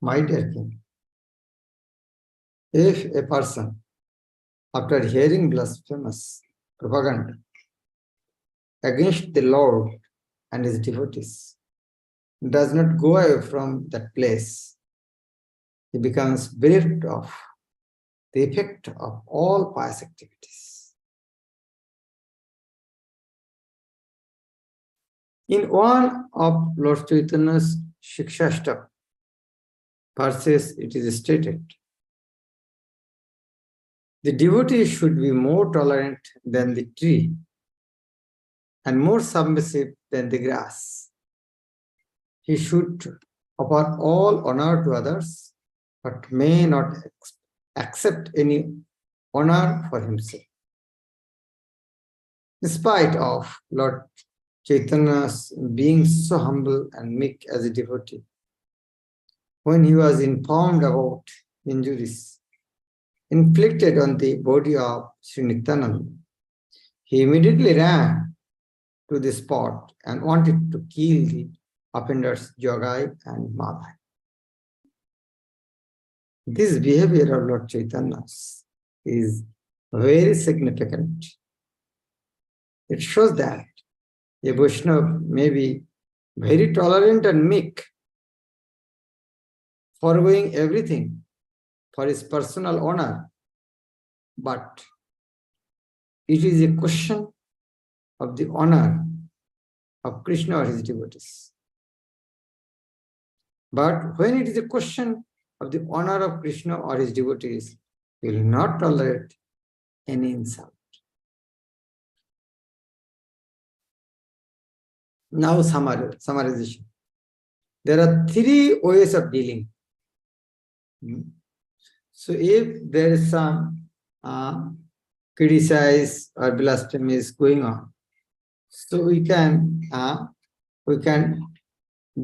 My dear king, if a person, after hearing blasphemous propaganda against the Lord and his devotees, does not go away from that place, he becomes bereft of the effect of all pious activities. In one of Lord Chaitanya's Shikshashtaka verses, it is stated, the devotee should be more tolerant than the tree and more submissive than the grass. He should offer all honor to others, but may not accept any honor for himself. In spite of Lord Chaitanya's being so humble and meek as a devotee, when he was informed about injuries inflicted on the body of Sri Nityananda, he immediately ran to the spot and wanted to kill the offenders Jogai and Madhai. This behavior of Lord Chaitanya's is very significant. It shows that a Vaishnava may be very tolerant and meek, foregoing everything for his personal honor, but it is a question of the honor of Krishna or his devotees. But when it is a question of the honor of Krishna or his devotees, he will not tolerate any insult. Now summarization. There are three ways of dealing. So if there is some criticize or blasphemy is going on, so we can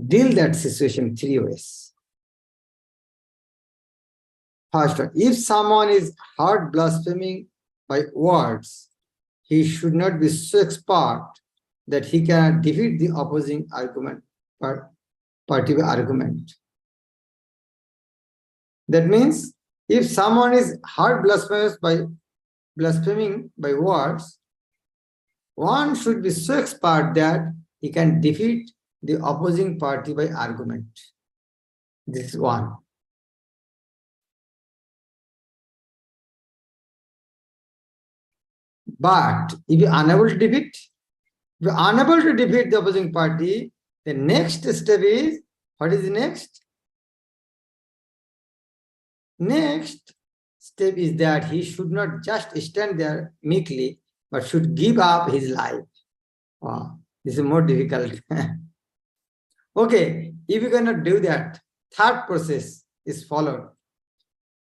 deal that situation three ways. First, if someone is heard blaspheming by words, he should not be so expert that he cannot defeat the opposing argument party argument. That means if someone is heard blaspheming by words, one should be so expert that he can defeat the opposing party by argument. This is one. But if you are unable to defeat the opposing party, the next step is, what is the next? Next step is that he should not just stand there meekly, but should give up his life. Wow, this is more difficult. Okay, if you cannot do that, third process is followed.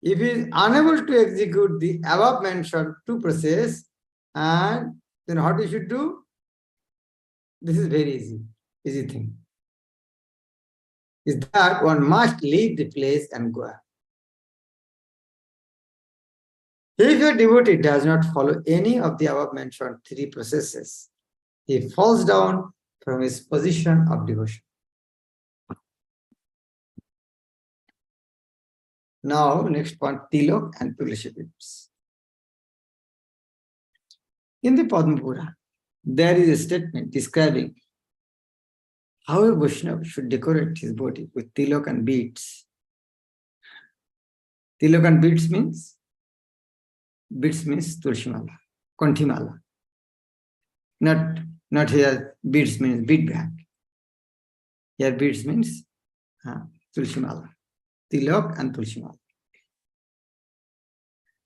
If he is unable to execute the above mentioned two processes, and then what we should do? This is very easy thing. Is that one must leave the place and go. If a devotee does not follow any of the above mentioned three processes, he falls down from his position of devotion. Now, next point, Tilak and Tulsi beads. In the Padma Purana, there is a statement describing how a Vaishnava should decorate his body with tilak and beads. Tilak and beads means tulsi mala, konthi mala. Not here beads means bead bag. Here beads means tulsi mala, tilak and tulsi mala.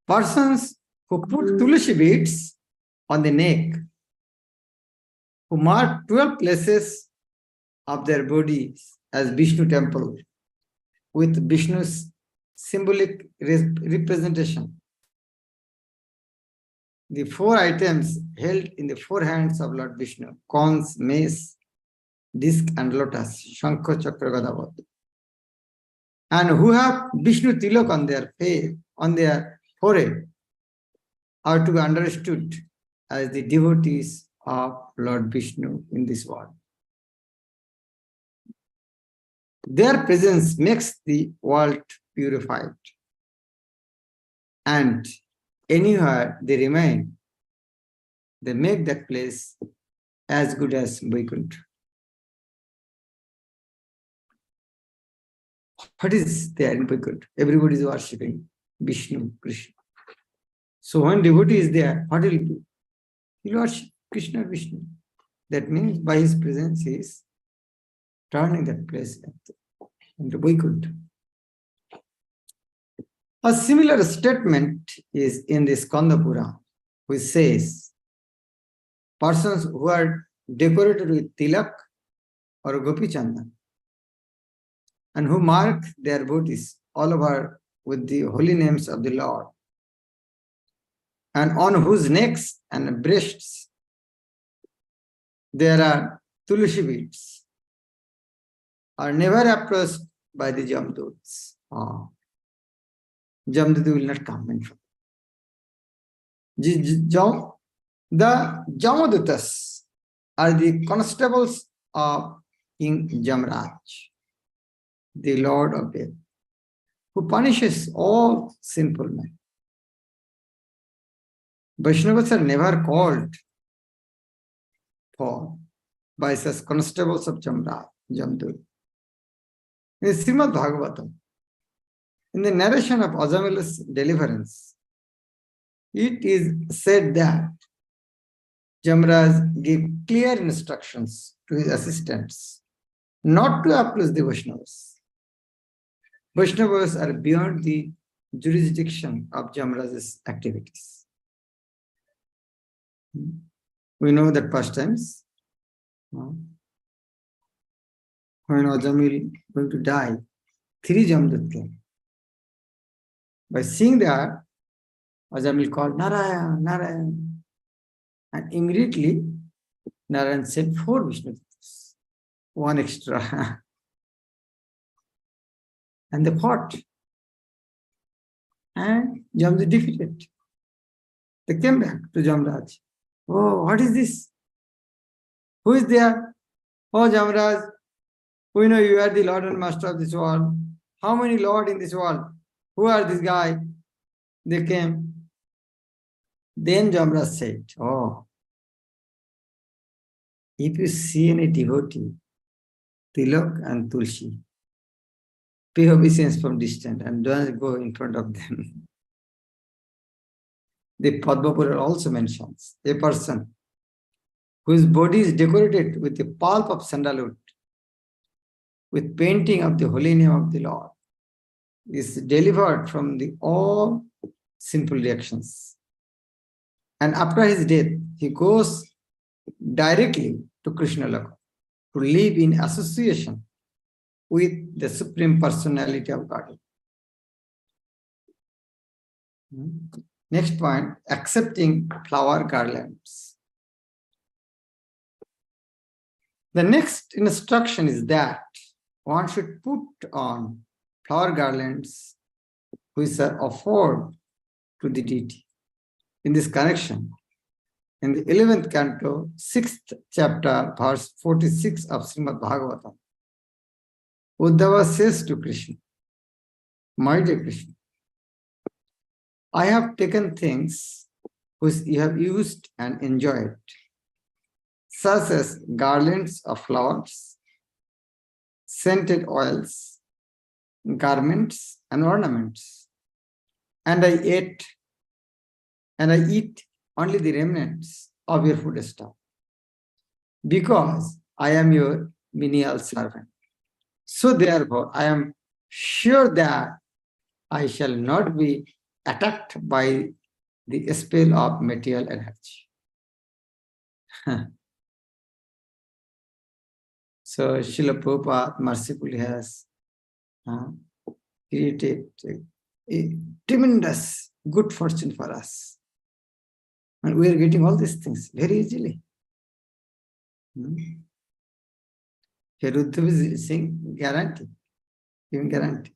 Persons who put tulsi beads on the neck, who mark 12 places of their bodies as Vishnu temple with Vishnu's symbolic representation. The four items held in the four hands of Lord Vishnu, cones, mace, disc and lotus, Shankha, Chakra, Gada, and who have Vishnu Tilak on their forehead, are to be understood as the devotees of Lord Vishnu in this world. Their presence makes the world purified. And anywhere they remain, they make that place as good as Vaikuntha. What is there in Vaikuntha? Everybody is worshipping Vishnu, Krishna. So when devotee is there, what will he do? He will worship Krishna, Vishnu. That means by his presence he is turning that place into Vaikuntha. A similar statement is in the Skanda Purana, which says, persons who are decorated with tilak or gopi chandan and who mark their bodies all over with the holy names of the Lord, and on whose necks and breasts there are tulsi beads, are never approached by the Jamduts. Jamdut will not come in front. The Jamadutas are the constables of King Jamraj, the Lord of Death, who punishes all sinful men. Vaishnavas are never called for by such constables of Jamraj, Jamdut. In Srimad Bhagavatam, in the narration of Ajamila's deliverance, it is said that Jamraj gave clear instructions to his assistants not to approach the Vaishnavas. Vaishnavas are beyond the jurisdiction of Jamraj's activities. We know that pastimes, when Ajamil going to die, 3 Jamdut came. By seeing that, Ajamil called Narayan, Narayan. And immediately, Narayan sent 4 Vishnudutas, 1 extra. And they fought. And Jamdut defeated. They came back to Jamraj. Oh, what is this? Who is there? Oh, Jamraj, we know you are the Lord and Master of this world. How many Lord in this world? Who are this guy? They came. Then Jamraj said, oh, if you see any devotee, Tilak and Tulsi, pay obeisance from distance and don't go in front of them. The Padma Purana also mentions a person whose body is decorated with the pulp of sandalwood, with painting of the holy name of the Lord, is delivered from all sinful reactions. And after his death, he goes directly to Krishna Loka to live in association with the Supreme Personality of Godhead. Next point, accepting flower garlands. The next instruction is that one should put on flower garlands which are offered to the deity. In this connection, in the 11th canto, 6th chapter, verse 46 of Srimad Bhagavatam, Uddhava says to Krishna, my dear Krishna, I have taken things which you have used and enjoyed, such as garlands of flowers, scented oils, garments, and ornaments. And I eat only the remnants of your food stuff, because I am your menial servant. So therefore, I am sure that I shall not be attacked by the spell of material energy. So Srila Prabhupada mercifully has created a tremendous good fortune for us. And we are getting all these things very easily. Here Uddhava is saying guarantee, giving guarantee.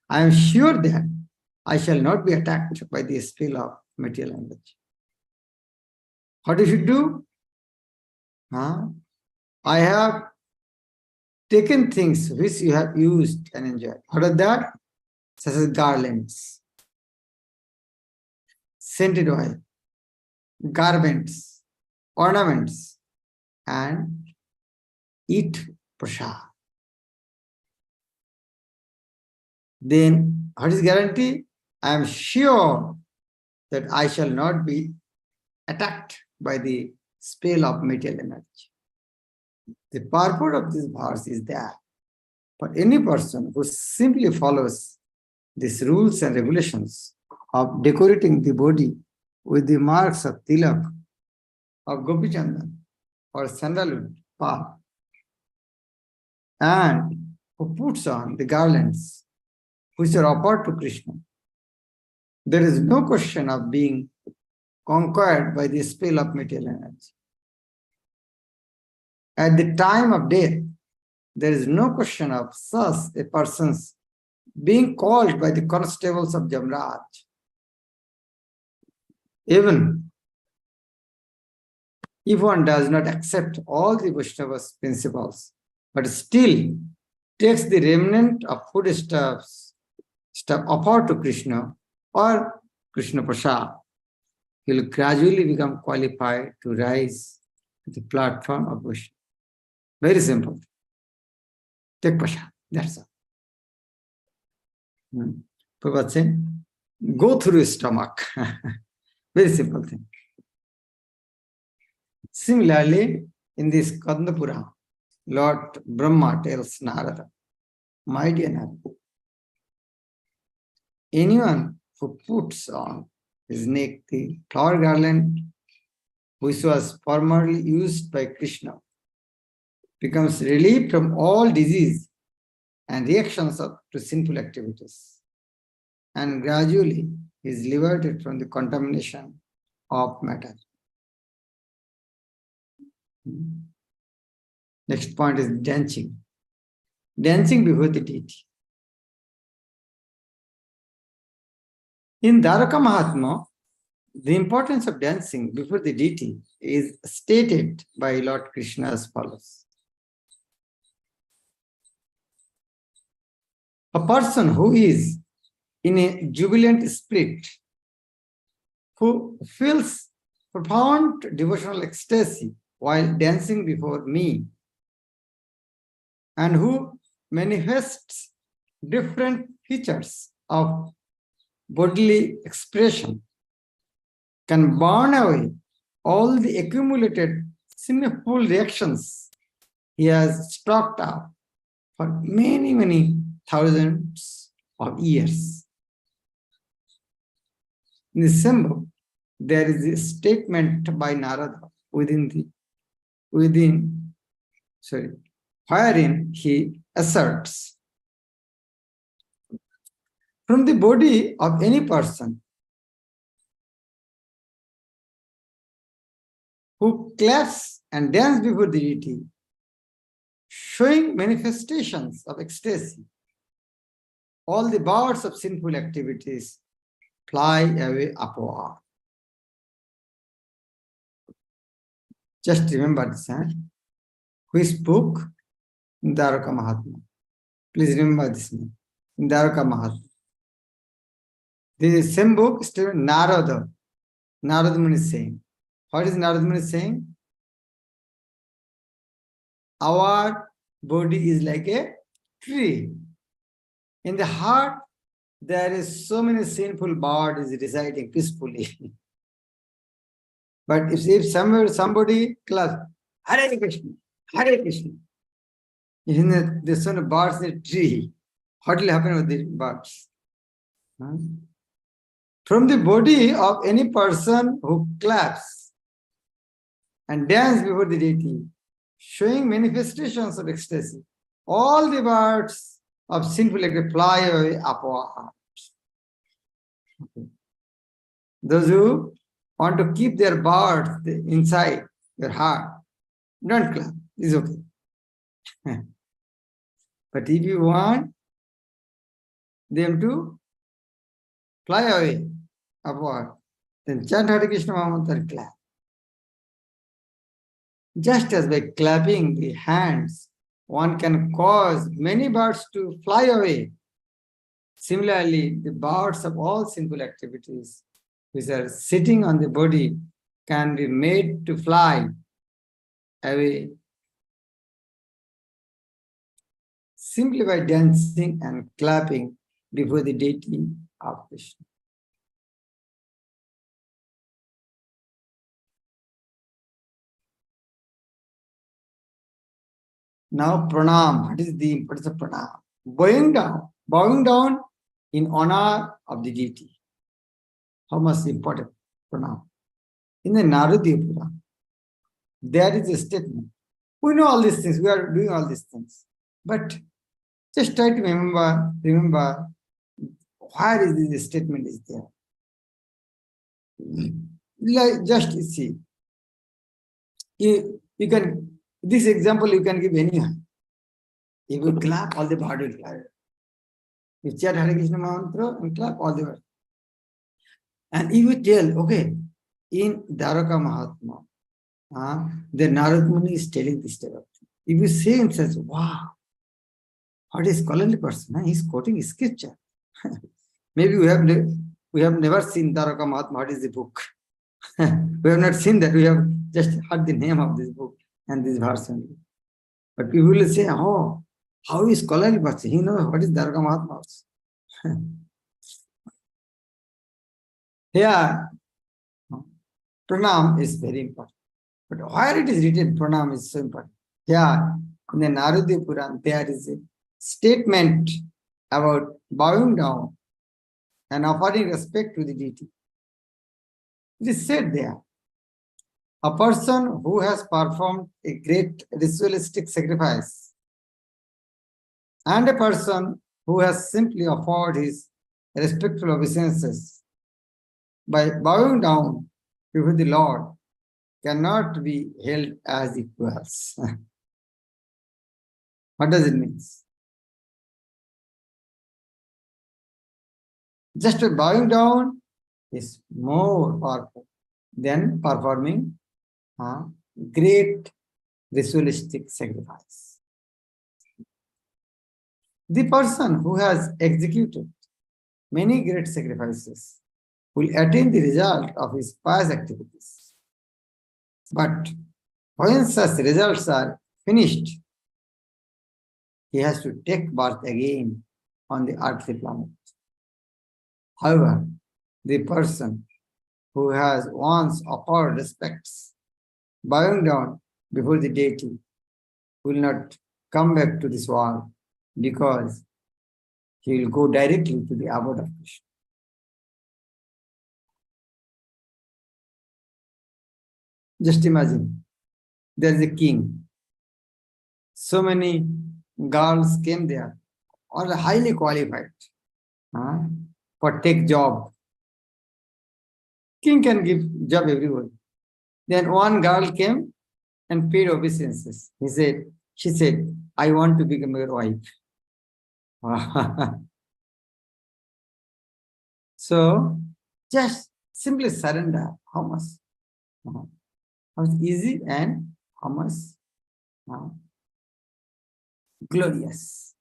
I am sure that I shall not be attacked by the spell of material energy. What you should do? I have taken things which you have used and enjoyed. What are that? Such as garlands, scented oil, garments, ornaments, and eat prasad. Then what is guarantee? I am sure that I shall not be attacked by the spell of material energy. The purport of this verse is that for any person who simply follows these rules and regulations of decorating the body with the marks of tilak, of gopichandan, or sandalwood path, and who puts on the garlands which are offered to Krishna, there is no question of being conquered by the spell of material energy. At the time of death, there is no question of such a person's being called by the constables of Jamraj. Even if one does not accept all the Vaishnava's principles, but still takes the remnant of foodstuffs offered to Krishna or Krishna Prasad, he will gradually become qualified to rise to the platform of Vaishnava. Very simple. Take Prasad, that's all. Prabhupada saying, go through your stomach. Very simple thing. Similarly, in this Kanda Purana, Lord Brahma tells Narada, my dear Narada, anyone who puts on his neck the flower garland which was formerly used by Krishna becomes relieved from all disease and reactions to sinful activities, and gradually is liberated from the contamination of matter. Next point is dancing. Dancing before the deity. In Dwaraka Mahatma, the importance of dancing before the deity is stated by Lord Krishna as follows. A person who is in a jubilant spirit, who feels profound devotional ecstasy while dancing before me, and who manifests different features of bodily expression, can burn away all the accumulated sinful reactions he has stocked up for many, many thousands of years. In the symbol, there is a statement by Narada wherein he asserts, from the body of any person who claps and dances before the deity, showing manifestations of ecstasy, all the birds of sinful activities fly away upward. Just remember this, who spoke in Dwaraka Mahatma. Please remember this name, in Dwaraka Mahatma. This is the same book, still Narada. Narada Muni is saying. What is Narada Muni saying? Our body is like a tree. In the heart, there is so many sinful birds residing peacefully. But if somebody claps, Hare Krishna, Hare Krishna, there's so many birds in the tree, what will happen with the birds? From the body of any person who claps and dances before the deity, showing manifestations of ecstasy, all the birds of sinful activity fly away upward. Those who want to keep their birds inside their heart, don't clap, it's okay. But if you want them to fly away upward, then chant Hare Krishna Mahamantra and clap. Just as by clapping the hands one can cause many birds to fly away. Similarly, the birds of all sinful activities which are sitting on the body can be made to fly away simply by dancing and clapping before the deity of Krishna. Now, pranam. What is the importance of pranam? Bowing down in honor of the deity. How much important pranam? In the Naradiya Purana, there is a statement. We know all these things. We are doing all these things, but just try to remember where is this statement is there. Like just see. You can, this example you can give anyhow. If you clap, all the body will clap. You chant Hare Krishna mantra and clap, all the body. And if you tell, okay, in Dwaraka Mahatma, the Narad Muni is telling this type of thing. If you say and says, wow, what is scholarly person? He's quoting scripture. Maybe we have never seen Dwaraka Mahatma. What is the book? We have not seen that. We have just heard the name of this book and this verse only. But people will say, oh, how is scholarly person? He knows what is Dwaraka Mahatma. Here, pranam is very important. But where it is written, pranam is so important. Here, in the Naradiya Purana, there is a statement about bowing down and offering respect to the deity. It is said there, a person who has performed a great ritualistic sacrifice and a person who has simply offered his respectful obeisances by bowing down before the Lord cannot be held as equals. What does it mean? Just bowing down is more powerful than performing a great ritualistic sacrifice. The person who has executed many great sacrifices will attain the result of his past activities. But when such results are finished, he has to take birth again on the earthly planet. However, the person who has once offered respects, bowing down before the deity, will not come back to this world because he will go directly to the abode of Krishna. Just imagine, there is a king. So many girls came there, all highly qualified for take job. King can give job everyone. Then one girl came and paid obeisances. She said, I want to become your wife. So just simply surrender. How much? How easy and how much glorious.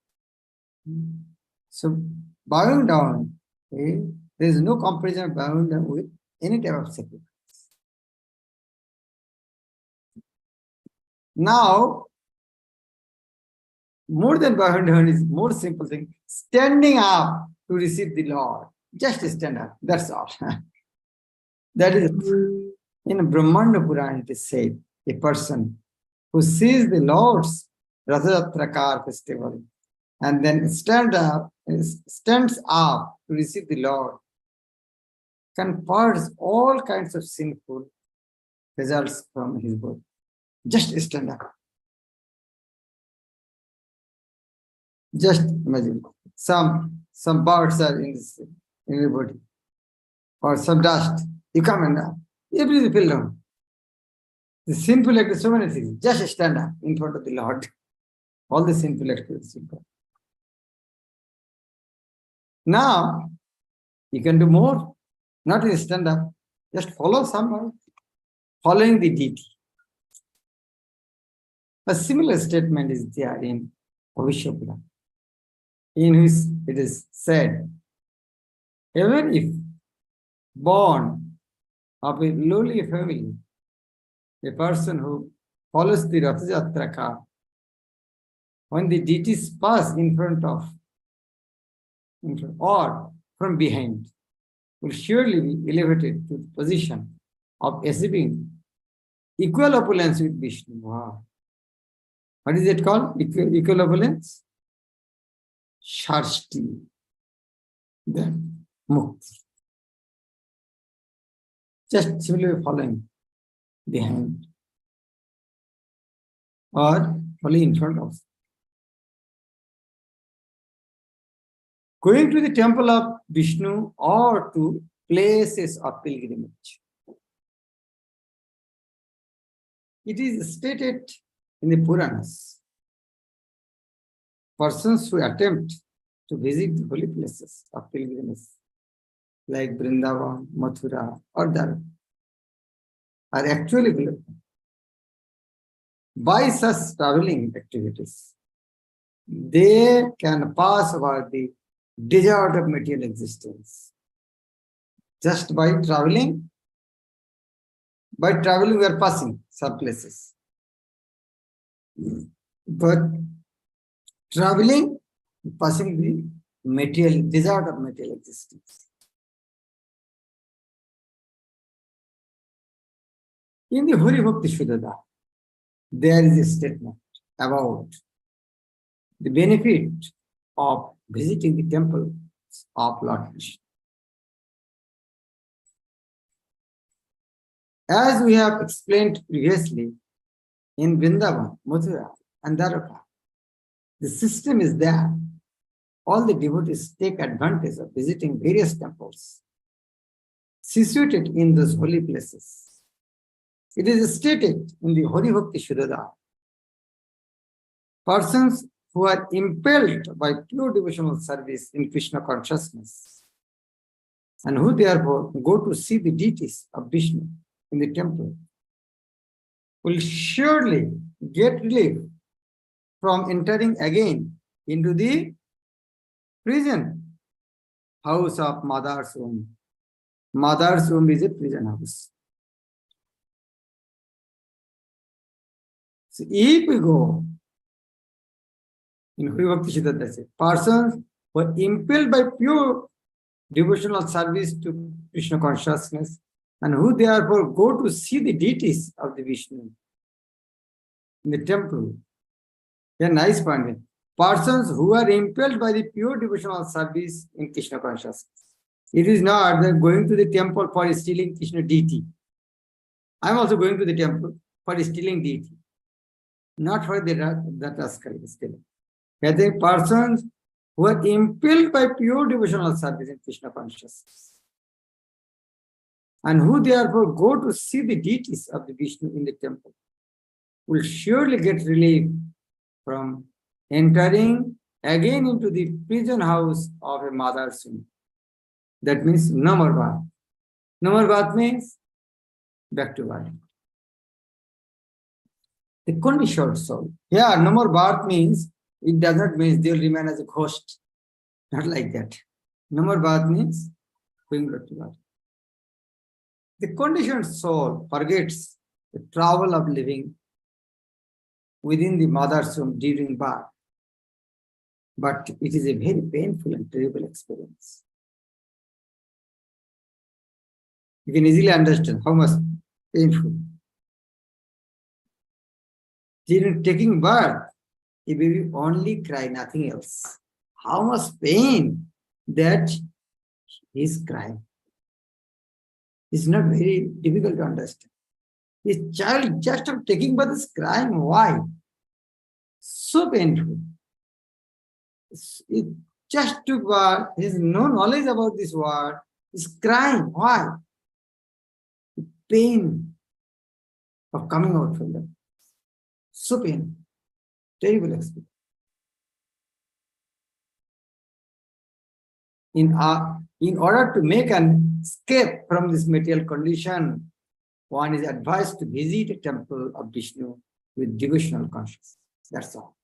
So bowing down, there is no comparison of bowing down with any type of sacrifice. Now, more than bowing down is more simple thing. Standing up to receive the Lord. Just stand up. That's all. That is, in Brahmanda Purana it is said, a person who sees the Lord's Rathayatra festival and then stands up to receive the Lord can purge all kinds of sinful results from his body. Just stand up. Just imagine some birds are in your body or some dust. You come and everything fell down. The sinful acts, so many things. Just stand up in front of the Lord. All the sinful acts. Now, you can do more. Not in stand up. Just follow someone. Following the deity. A similar statement is there in Bhavishya Purana, in which it is said, even if born of a lowly family, a person who follows the Rath Yatra car, when the deities pass in front or from behind, will surely be elevated to the position of achieving equal opulence with Vishnu. Wow. What is it called? Equal opulence? Sharshti. Then Mukti. Just simply following behind or following in front of. Going to the temple of Vishnu or to places of pilgrimage. It is stated in the Puranas, persons who attempt to visit the holy places of pilgrimage, like Vrindavan, Mathura, or Dwarka, are actually blessed by such traveling activities. They can pass over the desert of material existence. Just by traveling we are passing some places. But traveling, passing the material, desert of material existence. In the Hari Bhakti Shuddhada, there is a statement about the benefit of visiting the temple of Lord Krishna. As we have explained previously, in Vrindavan, Mathura, and Dwarka, the system is there. All the devotees take advantage of visiting various temples situated in those holy places. It is stated in the Hari Bhakti Shuddhada, persons who are impelled by pure devotional service in Krishna consciousness and who therefore go to see the deities of Vishnu in the temple will surely get relief from entering again into the prison house of Mother's womb. Mother's womb is a prison house. So if we go in Hari Bhakti Shuddhada, persons who are impelled by pure devotional service to Krishna consciousness and who therefore go to see the deities of the Vishnu in the temple. A nice point. Persons who are impelled by the pure devotional service in Krishna consciousness. It is not that going to the temple for stealing Krishna deity. I am also going to the temple for stealing deity. Not for that rascal stealing. Rather, persons who are impelled by pure devotional service in Krishna consciousness and who therefore go to see the deities of the Vishnu in the temple will surely get relief from entering again into the prison house of a mother's womb. That means no more birth. No more birth means back to birth. The conditioned soul. Yeah, no more birth means it does not mean they will remain as a ghost. Not like that. No more birth means going back to birth. The conditioned soul forgets the trouble of living within the mother's womb during birth. But it is a very painful and terrible experience. You can easily understand how much painful. During taking birth, a baby only cry, nothing else. How much pain that he is crying. It's not very difficult to understand. His child just of taking birth is crying. Why? So painful. It just took birth. He has no knowledge about this word. He's crying. Why? The pain of coming out from them. So painful. Terrible experience. In order to make an escape from this material condition, one is advised to visit a temple of Vishnu with devotional consciousness. That's all.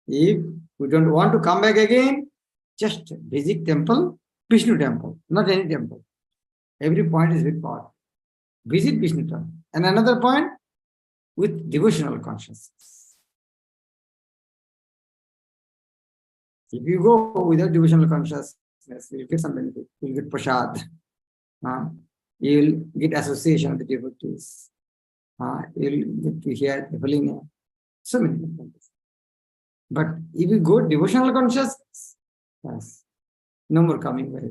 If we don't want to come back again, just visit temple, Vishnu temple, not any temple. Every point is very powerful. Visit Vishnu temple. And another point, with devotional consciousness. If you go without devotional consciousness, you'll get some benefit. You'll get prasad. You'll get association with the devotees. You'll get to hear the holy name. So many things. But if you go devotional consciousness, yes, no more coming back.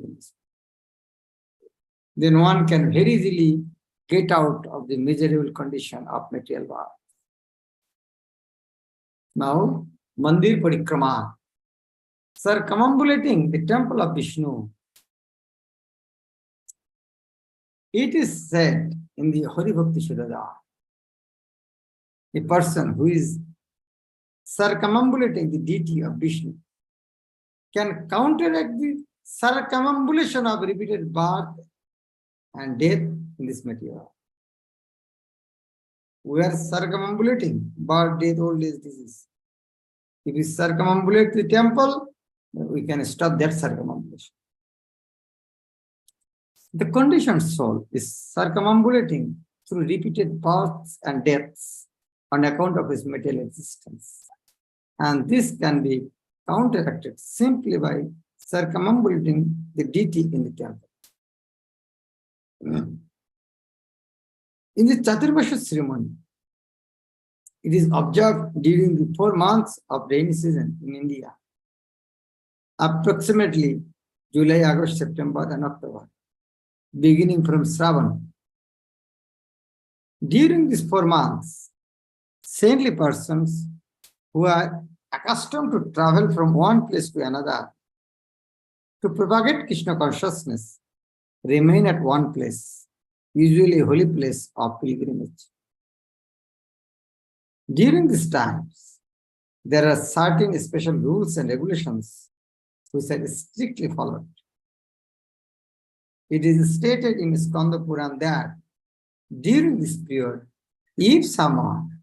Then one can very easily get out of the miserable condition of material world. Now, Mandir Parikrama, circumambulating the temple of Vishnu. It is said in the Hari Bhakti Sudhada, a person who is circumambulating the deity of Vishnu can counteract the circumambulation of repeated birth and death in this material. We are circumambulating birth, death, old age, disease. If we circumambulate the temple, we can stop that circumambulation. The conditioned soul is circumambulating through repeated births and deaths on account of his material existence. And this can be counteracted simply by circumambulating the deity in the temple. In the Chaturmasha ceremony, it is observed during the 4 months of rainy season in India, approximately July, August, September, and October, beginning from Shravan. During these 4 months, saintly persons who are accustomed to travel from one place to another to propagate Krishna consciousness remain at one place, usually a holy place of pilgrimage. During these times, there are certain special rules and regulations which are strictly followed. It is stated in Skanda Puran that during this period, if someone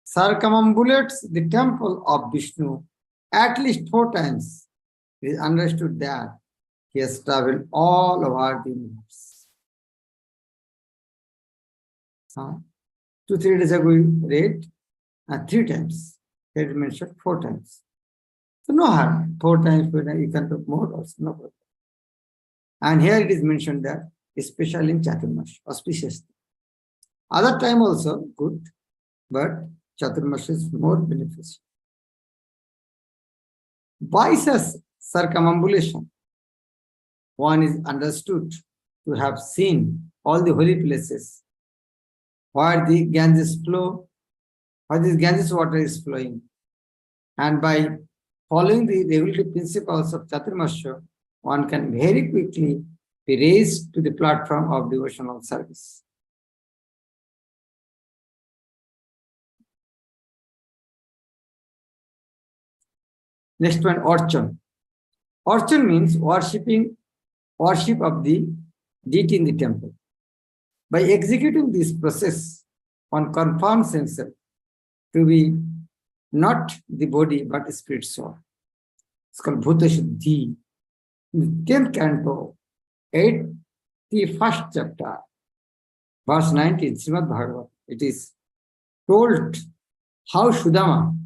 circumambulates the temple of Vishnu at least 4 times, it is understood that he has traveled all over the universe. 2-3 days ago we read 3 times. It mentioned 4 times. So no harm. 4 times, you can do more also, no problem. And here it is mentioned that, especially in Chaturmasha, auspiciously. Other time also good, but Chaturmasha is more beneficial. By such circumambulation, one is understood to have seen all the holy places where the Ganges flow, where this Ganges water is flowing. And by following the regulatory principles of Chaturmasha, one can very quickly be raised to the platform of devotional service. Next one, Orchan. Orchan means worship of the deity in the temple. By executing this process, one confirms himself to be not the body but spirit soul. It's called Bhuta Shuddhi. In the 10th canto, 81st chapter, verse 19, Srimad Bhagavad, it is told how Sudama,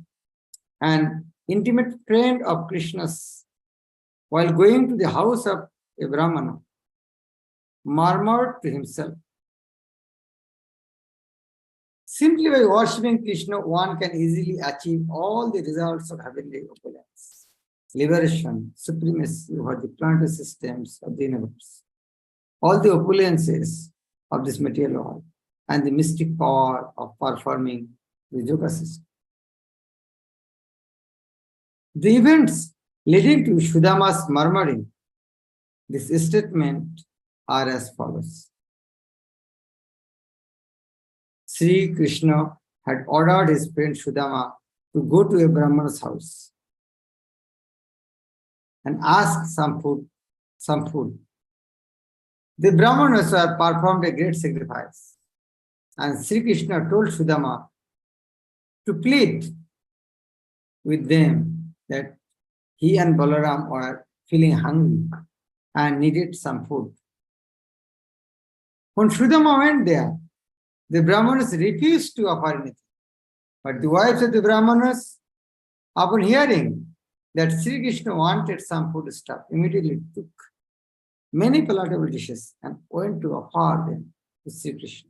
an intimate friend of Krishna's, while going to the house of a Brahmana, murmured to himself, simply by worshipping Krishna, one can easily achieve all the results of heavenly opulence, liberation, supremacy over the planetary systems of the universe, all the opulences of this material world, and the mystic power of performing the yoga system. The events leading to Sudama's murmuring this statement are as follows. Sri Krishna had ordered his friend Sudama to go to a Brahmana's house and ask some food. The Brahmanas had performed a great sacrifice And Sri Krishna told Sudama to plead with them that he and Balaram were feeling hungry and needed some food. When Sudama went there, the Brahmanas refused to offer anything. But the wives of the Brahmanas, upon hearing that Sri Krishna wanted some food stuff, immediately took many palatable dishes and went to offer them to Sri Krishna.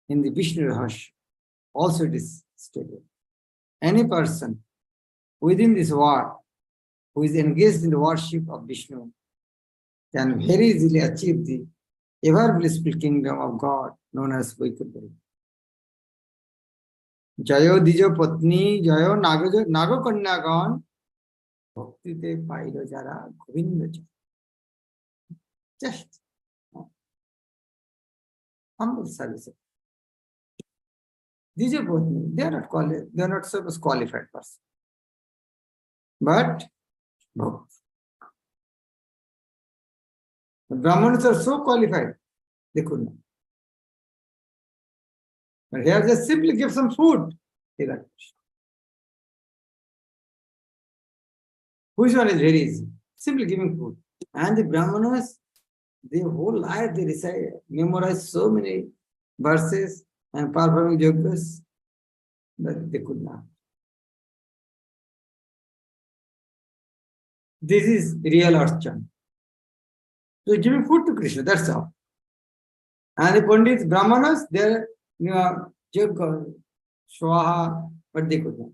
In the Vishnu Rahasya, also it is stated. Any person within this world who is engaged in the worship of Vishnu can very easily achieve the ever blissful kingdom of God known as Vaikuntha. Jayo Dijo Patni, Jayo Nago Kanyagan, Bhakti Te Pailo Jara, Govinda. Just humble service. Dijo Patni, they are not so much qualified person. But both. The Brahmanas are so qualified, they could not. But here just simply give some food. Which one is very easy? Simply giving food. And the Brahmanas, their whole life they recite, memorize so many verses and performing yogas, but they could not. This is real archan. So giving food to Krishna, that's all. And the Pandits, Brahmanas, they're yoga, swaha, but they could not.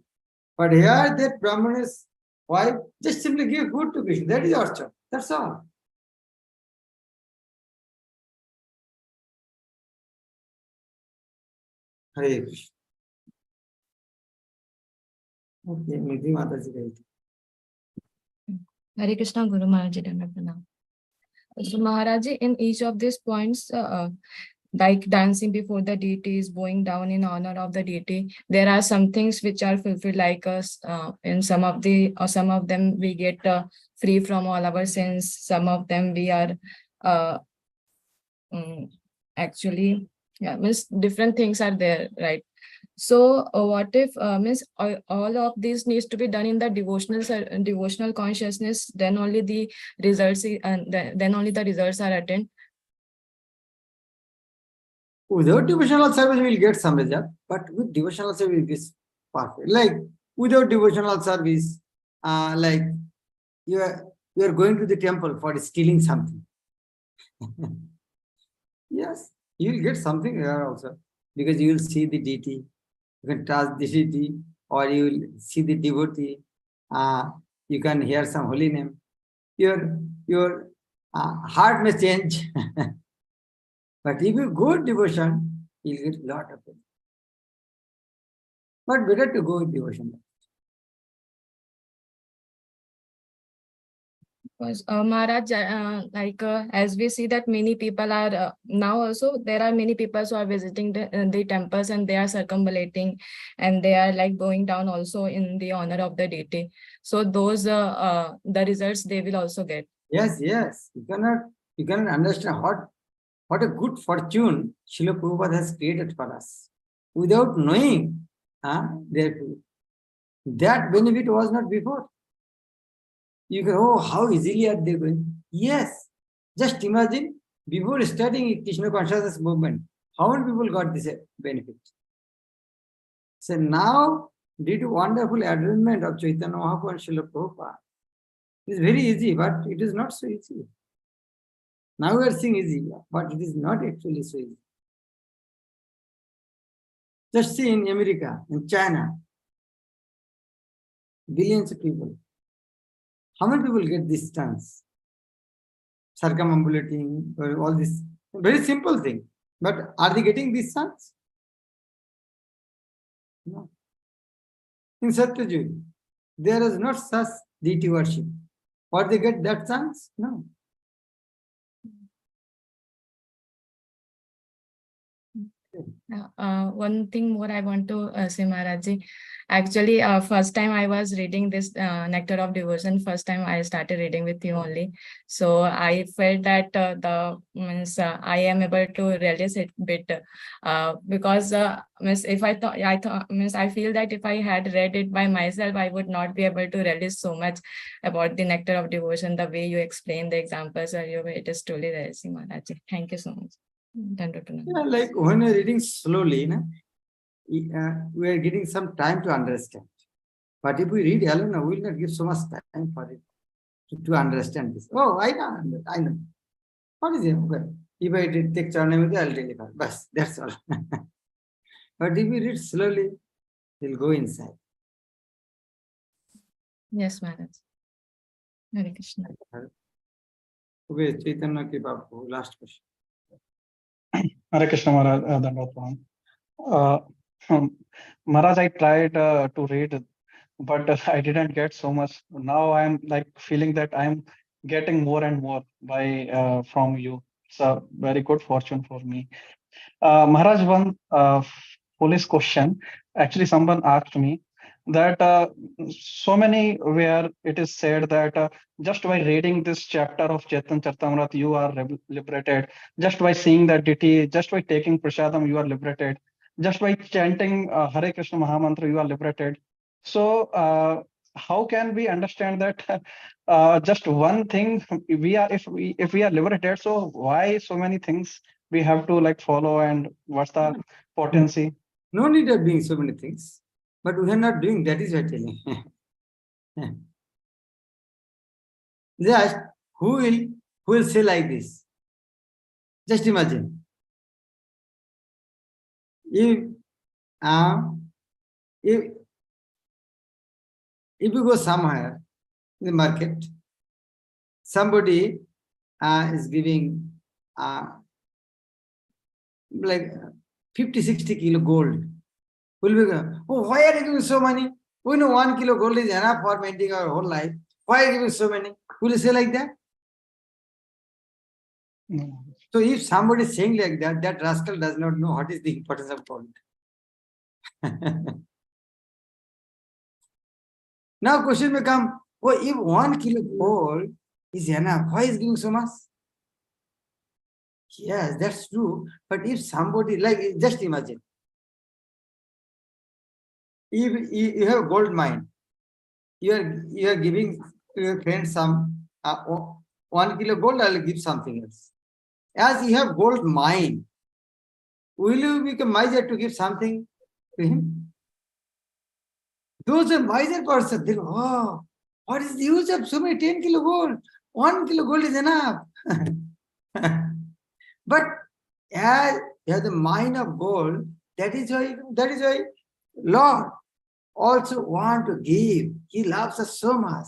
But here that Brahmanas, why? Just simply give food to Krishna. That is archan. That's all. Hare Krishna. Okay, Nidhi Mataji right. Hare Krishna, Guru Maharaj. So Maharaj, in each of these points, like dancing before the deity is bowing down in honor of the deity, there are some things which are fulfilled like us. In some of them we get free from all our sins. Some of them we are actually, yeah, means different things are there, right? So what if means all of this needs to be done in the devotional consciousness, then only the results then only the results are attained. Without devotional service, we will get some result, but with devotional service, it is perfect. Like without devotional service, like you are going to the temple for stealing something. Yes, you will get something there also, because you will see the deity, you can touch the deity, or you will see the devotee, you can hear some holy name. Your heart may change. But if you go with devotion, you'll get a lot of it. But better to go with devotion. Because Maharaj, as we see that many people are now also, there are many people who are visiting the temples and they are circumambulating and they are like going down also in the honor of the deity. So those the results they will also get. Yes. You cannot understand what a good fortune Srila Prabhupada has created for us. Without knowing, that benefit was not before. You go, oh, how easily are they going? Yes. Just imagine, before starting Krishna consciousness movement, how many people got this benefit? So now, due to wonderful adornment of Chaitanya Mahaprabhu and Srila Prabhupada, it is very easy, but it is not so easy. Now we are seeing easy, but it is not actually so easy. Just see in America, in China, billions of people. How many people get this chance? Circumambulating, or all this. Very simple thing. But are they getting this chance? No. In Satyajug, there is not such deity worship. Or they get that chance? No. One thing more I want to say, Maharaji. Actually, first time I was reading this Nectar of Devotion, first time I started reading with you only. So I felt that the means I am able to realize it bit because means if I thought means I feel that if I had read it by myself, I would not be able to realize so much about the Nectar of Devotion. The way you explain the examples, it is truly realizing, Maharaji. Thank you so much. Yeah, like when you're reading slowly, we are getting some time to understand. But if we read alone, we will not give so much time for it to understand this. Oh, I know, I know. What is it? Okay. If I take Charnamrita, I'll deliver. Bas, that's all. But if we read slowly, we'll go inside. Yes, Maharaj. Hare Krishna. Okay, Chaitanya ki Babu, last question. Hare Krishna Maharaj, Dandavat Pranam. Maharaj, I tried to read, but I didn't get so much. Now I'm like feeling that I'm getting more and more by from you. It's a very good fortune for me. Maharaj, one foolish question. Actually, someone asked me that so many where it is said that just by reading this chapter of Chetan Charitamrita, you are liberated. Just by seeing that ditty, just by taking prasadam, you are liberated. Just by chanting Hare Krishna Mahamantra, you are liberated. So, how can we understand that just one thing we are if we are liberated? So why so many things we have to like follow, and what's the potency? No need of doing so many things. But we are not doing that, is what I'm telling. Just who will say like this? Just imagine. If uh, if you go somewhere in the market, somebody is giving like 50, 60 kilo gold. Will we go, oh, why are you giving so many? We know 1 kilo gold is enough for maintaining our whole life. Why are you giving so many? Will you say like that? No. So if somebody is saying like that, that rascal does not know what is the importance of gold. Now question may come, oh, if 1 kilo gold is enough, why is giving so much? Yes, that's true. But if somebody, like, just imagine, if you have gold mine, you are giving to your friend some 1 kilo gold, I'll give something else. As you have gold mine, will you become miser to give something to him? Those are miser person. They go, oh, what is the use of so many 10 kilo gold? 1 kilo gold is enough. But as you have the mine of gold, that is why Lord also want to give. He loves us so much.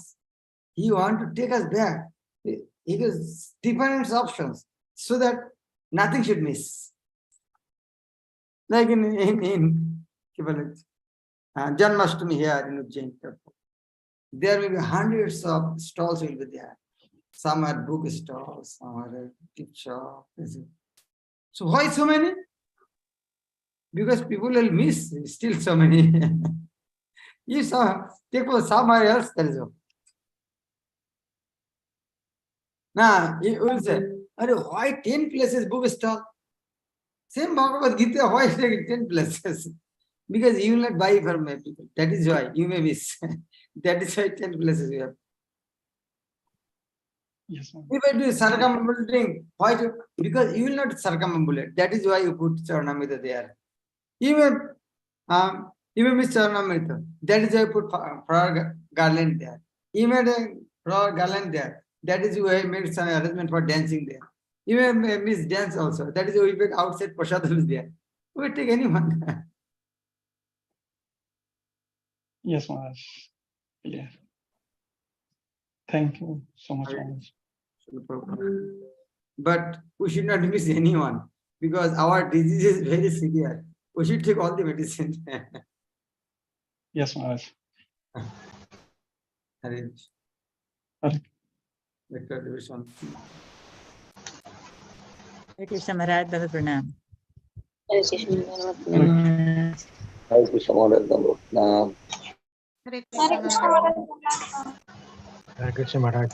He want to take us back. He gives different options so that nothing should miss. Like in Janmashtami here in Ujjain temple, there will be hundreds of stalls will be there. Some are book stalls, some are gift shop. So why so many? Because people will miss still so many. If take for somewhere else, there is no. Now, you will say, why 10 places book stall? Same Bhagavad Gita, why 10 places? Because you will not buy from my people. That is why you may miss. That is why 10 places we have. Yes, ma'am. If I do circumambulating, why? Because you will not circumambulate. That is why you put Charnamrita there. You may miss Charnamrita. That is why you put flower garland there. You made a flower garland there. That is why I made some arrangement for dancing there. You may miss dance also. That is why we make outside prasadam is there. We take anyone. Yes, Maharaj. Yeah. Thank you so much, Maharaj. But we should not miss anyone because our disease is very severe. We should take all the medicine. Yes, Maharaj. Arrange. Hare Vector division. Hare Krishna Maharaj, Dandavat Pranam. Hare Krishna Maharaj Dandavat Pranam. Hare Krishna Maharaj. Hare Krishna Maharaj.